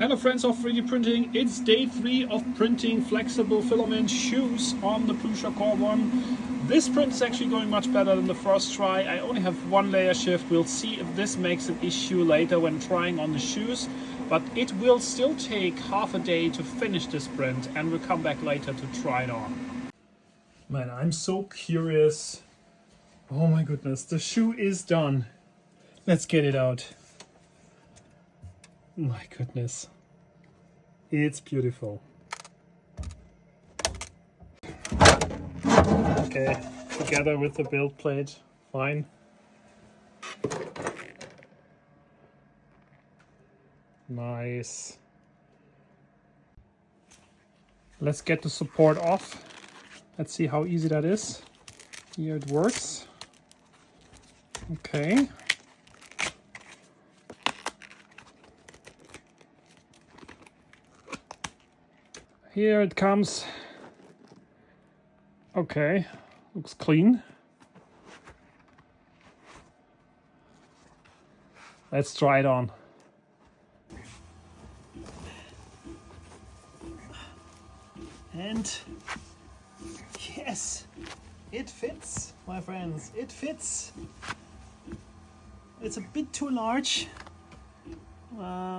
Hello friends of 3D printing, it's day 3 of printing flexible filament shoes on the Prusa Core 1. This print is actually going much better than the first try. I only have one layer shift. We'll see if this makes an issue later when trying on the shoes, but it will still take half a day to finish this print and we'll come back later to try it on. Man, I'm so curious. Oh my goodness, the shoe is done. Let's get it out. My goodness, it's beautiful. Okay, together with the build plate, fine. Nice. Let's get the support off. Let's see how easy that is. Here it works. Okay. Here it comes. Okay, looks clean. Let's try it on. And yes, it fits, my friends, it fits. It's a bit too large.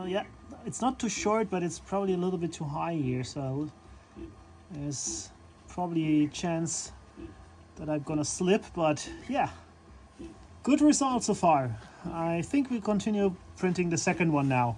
Yeah, it's not too short, but it's probably a little bit too high here, so there's probably a chance that I'm gonna slip, but yeah, good result so far. I think we'll continue printing the second one now.